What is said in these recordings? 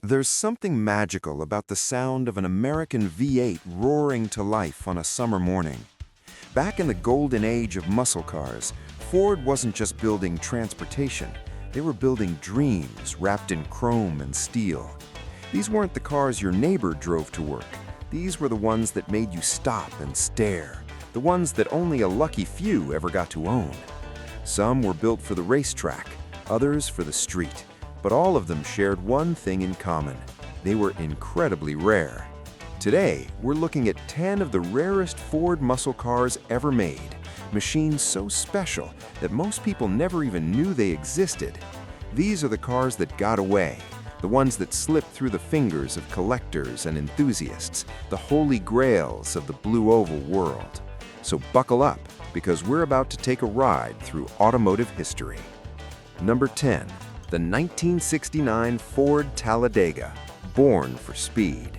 There's something magical about the sound of an American V8 roaring to life on a summer morning. Back in the golden age of muscle cars, Ford wasn't just building transportation, they were building dreams wrapped in chrome and steel. These weren't the cars your neighbor drove to work. These were the ones that made you stop and stare, the ones that only a lucky few ever got to own. Some were built for the racetrack, others for the street. But all of them shared one thing in common. They were incredibly rare. Today, we're looking at 10 of the rarest Ford muscle cars ever made, machines so special that most people never even knew they existed. These are the cars that got away, the ones that slipped through the fingers of collectors and enthusiasts, the holy grails of the blue oval world. So buckle up, because we're about to take a ride through automotive history. Number 10. The 1969 Ford Talladega, born for speed.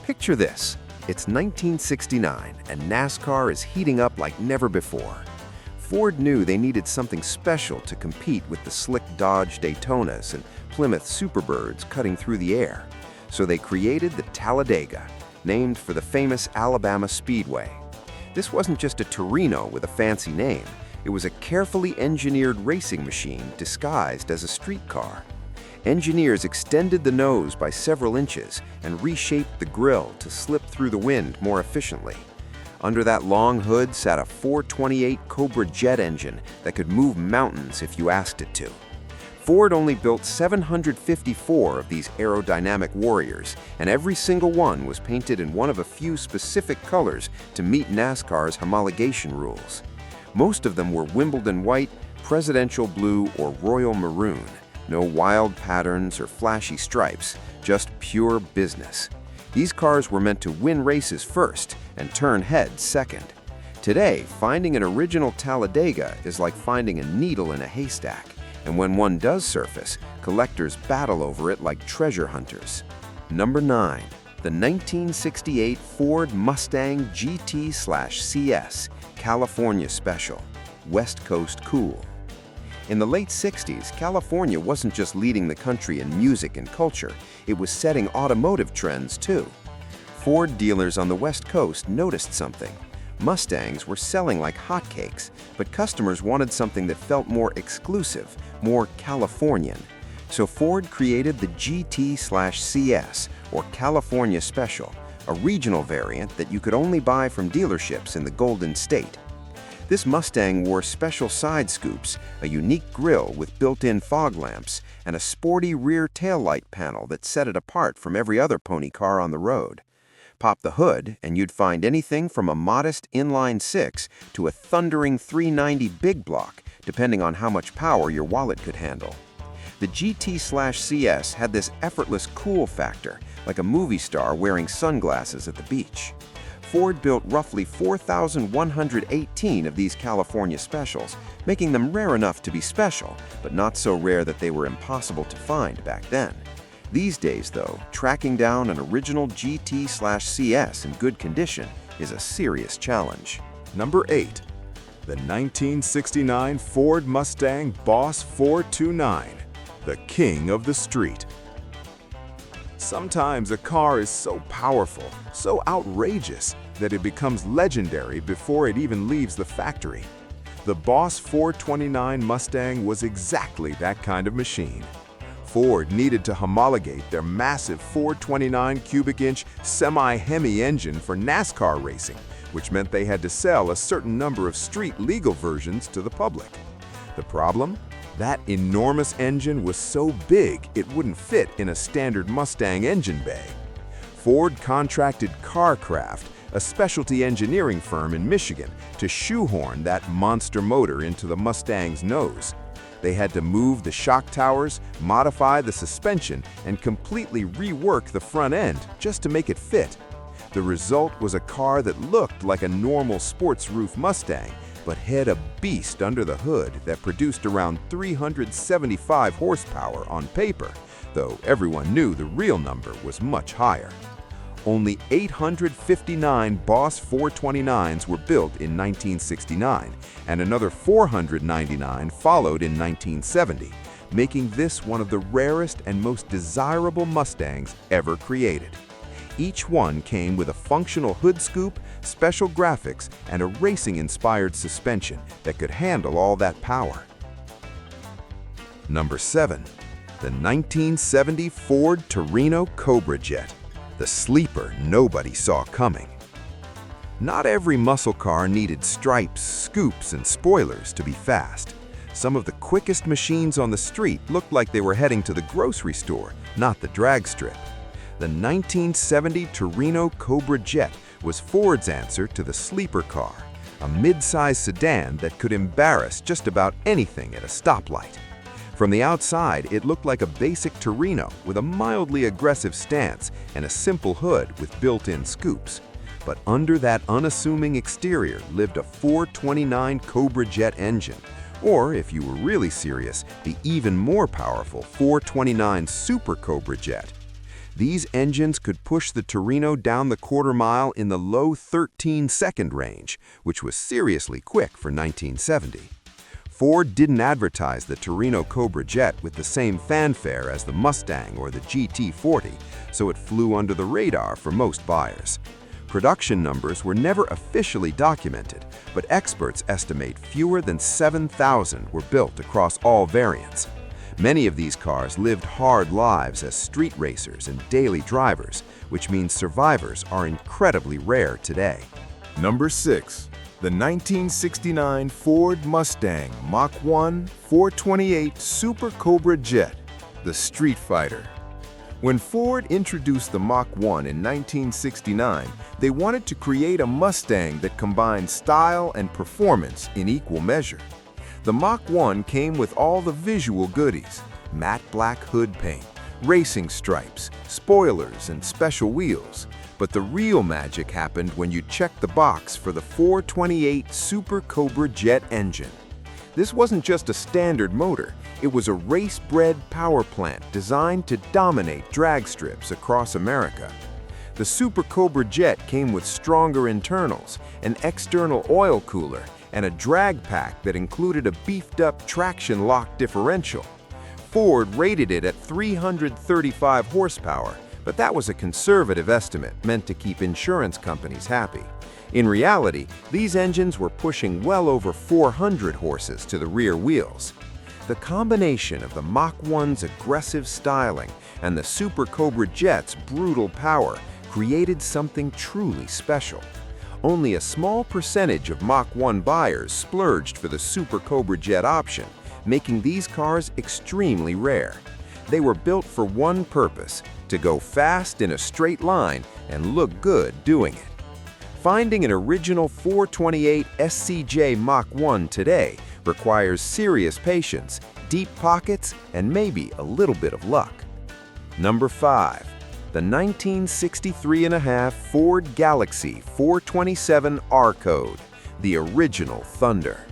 Picture this. It's 1969, and NASCAR is heating up like never before. Ford knew they needed something special to compete with the slick Dodge Daytonas and Plymouth Superbirds cutting through the air. So they created the Talladega, named for the famous Alabama Speedway. This wasn't just a Torino with a fancy name. It was a carefully engineered racing machine disguised as a street car. Engineers extended the nose by several inches and reshaped the grille to slip through the wind more efficiently. Under that long hood sat a 428 Cobra jet engine that could move mountains if you asked it to. Ford only built 754 of these aerodynamic warriors, and every single one was painted in one of a few specific colors to meet NASCAR's homologation rules. Most of them were Wimbledon white, presidential blue, or royal maroon. No wild patterns or flashy stripes, just pure business. These cars were meant to win races first and turn heads second. Today, finding an original Talladega is like finding a needle in a haystack, and when one does surface, collectors battle over it like treasure hunters. Number 9. The 1968 Ford Mustang GT/CS California Special, West Coast Cool. In the late 60s, California wasn't just leading the country in music and culture, it was setting automotive trends too. Ford dealers on the West Coast noticed something. Mustangs were selling like hotcakes, but customers wanted something that felt more exclusive, more Californian. So Ford created the GT/CS, or California Special, a regional variant that you could only buy from dealerships in the Golden State. This Mustang wore special side scoops, a unique grille with built-in fog lamps, and a sporty rear taillight panel that set it apart from every other pony car on the road. Pop the hood, and you'd find anything from a modest inline-six to a thundering 390 big block, depending on how much power your wallet could handle. The GT/CS had this effortless cool factor, like a movie star wearing sunglasses at the beach. Ford built roughly 4,118 of these California Specials, making them rare enough to be special, but not so rare that they were impossible to find back then. These days, though, tracking down an original GT/CS in good condition is a serious challenge. Number 8. The 1969 Ford Mustang Boss 429, the king of the street. Sometimes a car is so powerful, so outrageous, that it becomes legendary before it even leaves the factory. The Boss 429 Mustang was exactly that kind of machine. Ford needed to homologate their massive 429 cubic inch semi-Hemi engine for NASCAR racing, which meant they had to sell a certain number of street legal versions to the public. The problem? That enormous engine was so big it wouldn't fit in a standard Mustang engine bay. Ford contracted CarCraft, a specialty engineering firm in Michigan, to shoehorn that monster motor into the Mustang's nose. They had to move the shock towers, modify the suspension, and completely rework the front end just to make it fit. The result was a car that looked like a normal sports roof Mustang, but had a beast under the hood that produced around 375 horsepower on paper, though everyone knew the real number was much higher. Only 859 Boss 429s were built in 1969, and another 499 followed in 1970. making this one of the rarest and most desirable Mustangs ever created. Each one came with a functional hood scoop, special graphics, and a racing-inspired suspension that could handle all that power. Number 7. The 1970 Ford Torino Cobra Jet, the sleeper nobody saw coming. Not every muscle car needed stripes, scoops, and spoilers to be fast. Some of the quickest machines on the street looked like they were heading to the grocery store, not the drag strip. The 1970 Torino Cobra Jet was Ford's answer to the sleeper car, a mid-size sedan that could embarrass just about anything at a stoplight. From the outside, it looked like a basic Torino with a mildly aggressive stance and a simple hood with built-in scoops. But under that unassuming exterior lived a 429 Cobra Jet engine, or if you were really serious, the even more powerful 429 Super Cobra Jet. These engines could push the Torino down the quarter mile in the low 13-second range, which was seriously quick for 1970. Ford didn't advertise the Torino Cobra Jet with the same fanfare as the Mustang or the GT40, so it flew under the radar for most buyers. Production numbers were never officially documented, but experts estimate fewer than 7,000 were built across all variants. Many of these cars lived hard lives as street racers and daily drivers, which means survivors are incredibly rare today. Number 6. The 1969 Ford Mustang Mach 1 428 Super Cobra Jet, the Street Fighter. When Ford introduced the Mach 1 in 1969, they wanted to create a Mustang that combined style and performance in equal measure. The Mach 1 came with all the visual goodies: matte black hood paint, racing stripes, spoilers, and special wheels. But the real magic happened when you checked the box for the 428 Super Cobra Jet engine. This wasn't just a standard motor, it was a race-bred power plant designed to dominate drag strips across America. The Super Cobra Jet came with stronger internals, an external oil cooler, and a drag pack that included a beefed-up traction lock differential. Ford rated it at 335 horsepower, but that was a conservative estimate meant to keep insurance companies happy. In reality, these engines were pushing well over 400 horses to the rear wheels. The combination of the Mach 1's aggressive styling and the Super Cobra Jet's brutal power created something truly special. Only a small percentage of Mach 1 buyers splurged for the Super Cobra Jet option, making these cars extremely rare. They were built for one purpose: to go fast in a straight line and look good doing it. Finding an original 428 SCJ Mach 1 today requires serious patience, deep pockets, and maybe a little bit of luck. Number 5. The 1963.5 Ford Galaxy 427 R-Code, the original Thunder.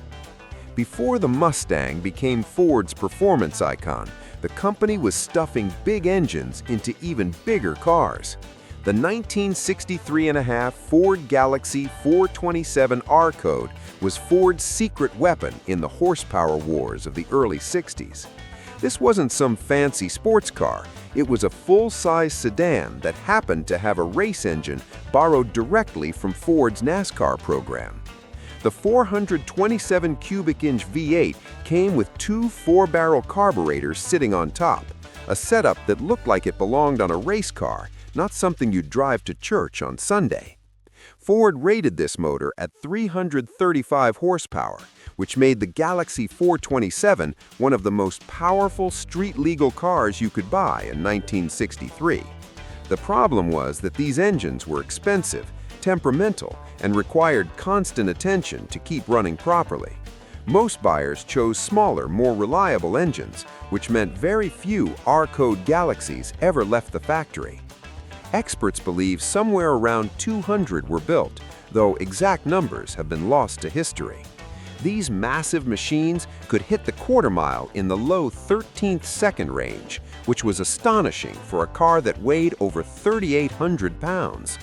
Before the Mustang became Ford's performance icon, the company was stuffing big engines into even bigger cars. The 1963.5 Ford Galaxy 427 R-Code was Ford's secret weapon in the horsepower wars of the early 60s. This wasn't some fancy sports car. It was a full-size sedan that happened to have a race engine borrowed directly from Ford's NASCAR program. The 427 cubic inch V8 came with two 4-barrel carburetors sitting on top, a setup that looked like it belonged on a race car, not something you'd drive to church on Sunday. Ford rated this motor at 335 horsepower, which made the Galaxy 427 one of the most powerful street-legal cars you could buy in 1963. The problem was that these engines were expensive, temperamental, and required constant attention to keep running properly. Most buyers chose smaller, more reliable engines, which meant very few R-Code Galaxies ever left the factory. Experts believe somewhere around 200 were built, though exact numbers have been lost to history. These massive machines could hit the quarter mile in the low 13th second range, which was astonishing for a car that weighed over 3,800 pounds.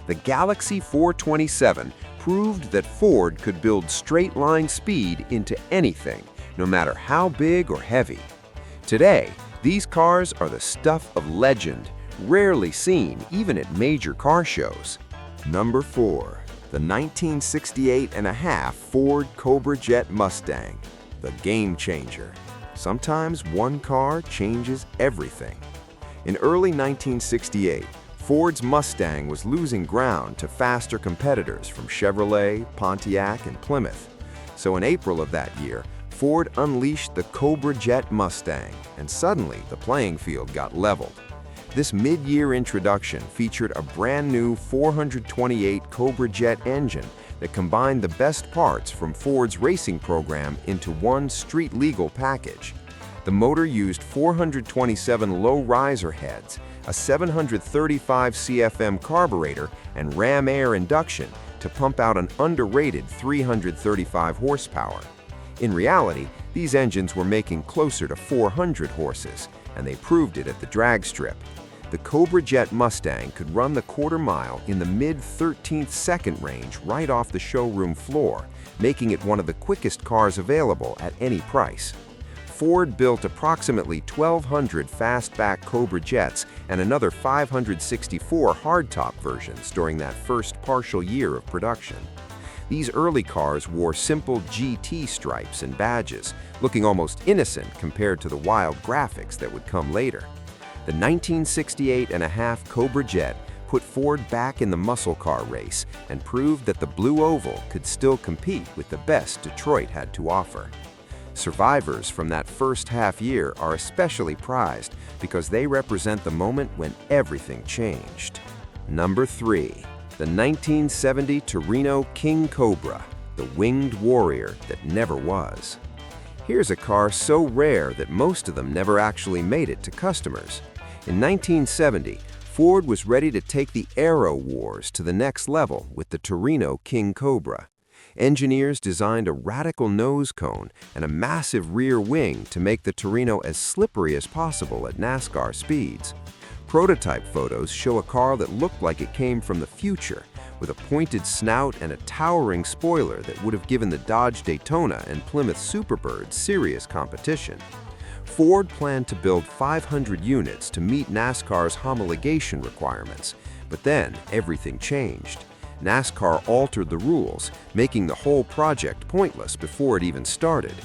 The Galaxy 427 proved that Ford could build straight-line speed into anything, no matter how big or heavy. Today, these cars are the stuff of legend, rarely seen even at major car shows. Number 4. The 1968.5 Ford Cobra Jet Mustang, the game changer. Sometimes one car changes everything. In early 1968, Ford's Mustang was losing ground to faster competitors from Chevrolet, Pontiac, and Plymouth. So in April of that year, Ford unleashed the Cobra Jet Mustang, and suddenly the playing field got leveled. This mid-year introduction featured a brand new 428 Cobra Jet engine that combined the best parts from Ford's racing program into one street-legal package. The motor used 427 low-riser heads, a 735 CFM carburetor, and ram air induction to pump out an underrated 335 horsepower. In reality, these engines were making closer to 400 horses, and they proved it at the drag strip. The Cobra Jet Mustang could run the quarter-mile in the mid-13th second range right off the showroom floor, making it one of the quickest cars available at any price. Ford built approximately 1,200 fastback Cobra Jets and another 564 hardtop versions during that first partial year of production. These early cars wore simple GT stripes and badges, looking almost innocent compared to the wild graphics that would come later. The 1968.5 Cobra Jet put Ford back in the muscle car race and proved that the Blue Oval could still compete with the best Detroit had to offer. Survivors from that first half year are especially prized because they represent the moment when everything changed. Number 3. The 1970 Torino King Cobra, the winged warrior that never was. Here's a car so rare that most of them never actually made it to customers. In 1970, Ford was ready to take the aero wars to the next level with the Torino King Cobra. Engineers designed a radical nose cone and a massive rear wing to make the Torino as slippery as possible at NASCAR speeds. Prototype photos show a car that looked like it came from the future, with a pointed snout and a towering spoiler that would have given the Dodge Daytona and Plymouth Superbird serious competition. Ford planned to build 500 units to meet NASCAR's homologation requirements, but then everything changed. NASCAR altered the rules, making the whole project pointless before it even started.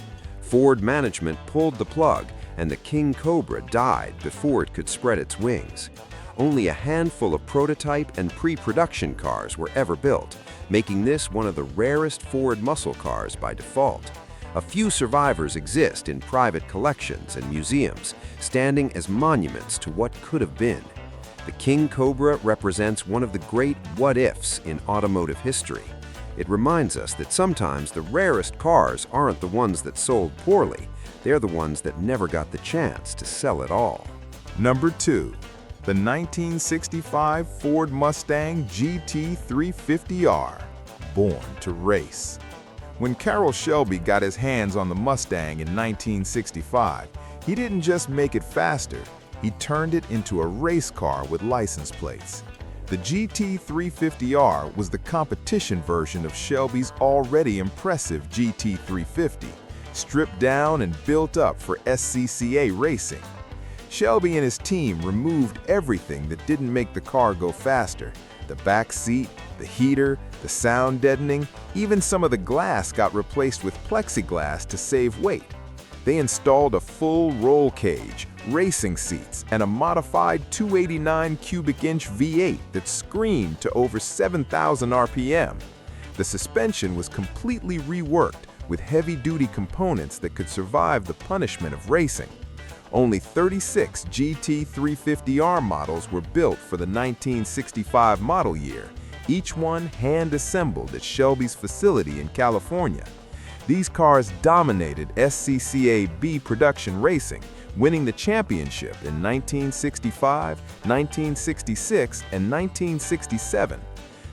Ford management pulled the plug, and the King Cobra died before it could spread its wings. Only a handful of prototype and pre-production cars were ever built, making this one of the rarest Ford muscle cars by default. A few survivors exist in private collections and museums, standing as monuments to what could have been. The King Cobra represents one of the great what-ifs in automotive history. It reminds us that sometimes the rarest cars aren't the ones that sold poorly, they're the ones that never got the chance to sell at all. Number 2. The 1965 Ford Mustang GT350R, born to race. When Carroll Shelby got his hands on the Mustang in 1965, he didn't just make it faster, he turned it into a race car with license plates. The GT350R was the competition version of Shelby's already impressive GT350, stripped down and built up for SCCA racing. Shelby and his team removed everything that didn't make the car go faster. The back seat, the heater, the sound deadening, even some of the glass got replaced with plexiglass to save weight. They installed a full roll cage, racing seats, and a modified 289 cubic inch V8 that screamed to over 7,000 RPM. The suspension was completely reworked with heavy-duty components that could survive the punishment of racing. Only 36 GT350R models were built for the 1965 model year, each one hand-assembled at Shelby's facility in California. These cars dominated SCCA B production racing, winning the championship in 1965, 1966, and 1967.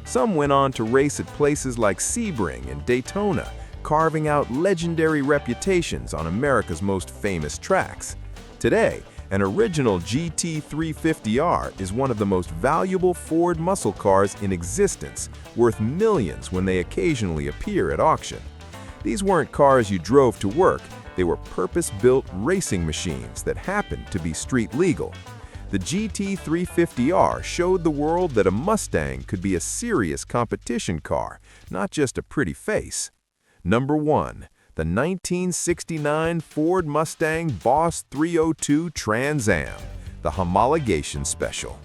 Some went on to race at places like Sebring and Daytona, carving out legendary reputations on America's most famous tracks. Today, an original GT350R is one of the most valuable Ford muscle cars in existence, worth millions when they occasionally appear at auction. These weren't cars you drove to work, They were purpose-built racing machines that happened to be street legal. The GT350R showed the world that a Mustang could be a serious competition car, not just a pretty face. Number 1. The 1969 Ford Mustang Boss 302 Trans Am, the homologation special.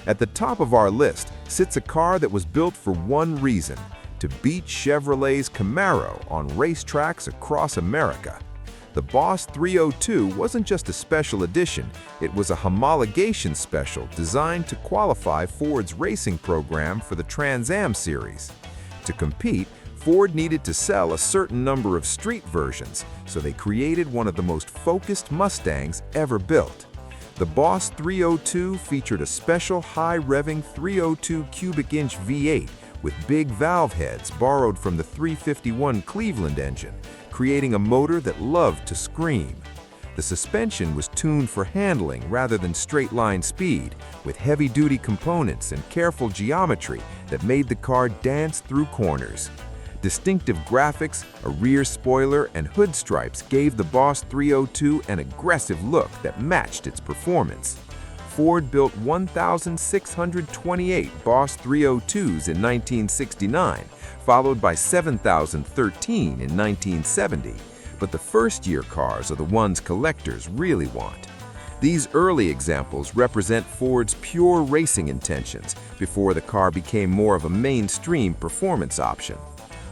At the top of our list sits a car that was built for one reason: to beat Chevrolet's Camaro on racetracks across America. The Boss 302 wasn't just a special edition, it was a homologation special designed to qualify Ford's racing program for the Trans Am series. To compete, Ford needed to sell a certain number of street versions, so they created one of the most focused Mustangs ever built. The Boss 302 featured a special high-revving 302 cubic inch V8 with big valve heads borrowed from the 351 Cleveland engine, creating a motor that loved to scream. The suspension was tuned for handling rather than straight-line speed, with heavy-duty components and careful geometry that made the car dance through corners. Distinctive graphics, a rear spoiler, and hood stripes gave the Boss 302 an aggressive look that matched its performance. Ford built 1,628 Boss 302s in 1969, followed by 7,013 in 1970. But the first-year cars are the ones collectors really want. These early examples represent Ford's pure racing intentions before the car became more of a mainstream performance option.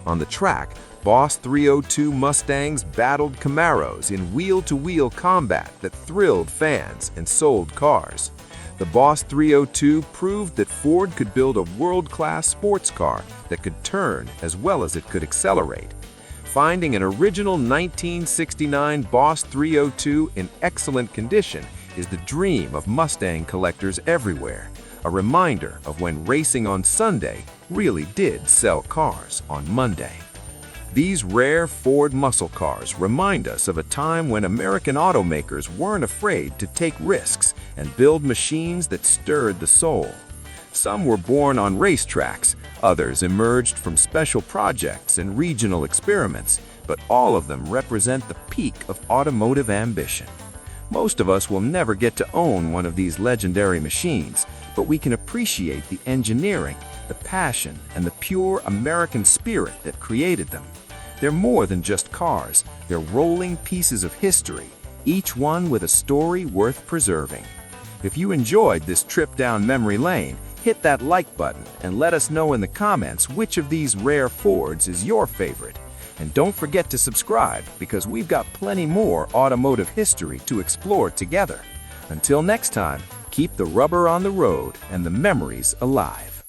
On the track, Boss 302 Mustangs battled Camaros in wheel-to-wheel combat that thrilled fans and sold cars. The Boss 302 proved that Ford could build a world-class sports car that could turn as well as it could accelerate. Finding an original 1969 Boss 302 in excellent condition is the dream of Mustang collectors everywhere, a reminder of when racing on Sunday really did sell cars on Monday. These rare Ford muscle cars remind us of a time when American automakers weren't afraid to take risks and build machines that stirred the soul. Some were born on racetracks, others emerged from special projects and regional experiments, but all of them represent the peak of automotive ambition. Most of us will never get to own one of these legendary machines, but we can appreciate the engineering, the passion, and the pure American spirit that created them. They're more than just cars, they're rolling pieces of history, each one with a story worth preserving. If you enjoyed this trip down memory lane, hit that like button and let us know in the comments which of these rare Fords is your favorite. And don't forget to subscribe, because we've got plenty more automotive history to explore together. Until next time, keep the rubber on the road and the memories alive.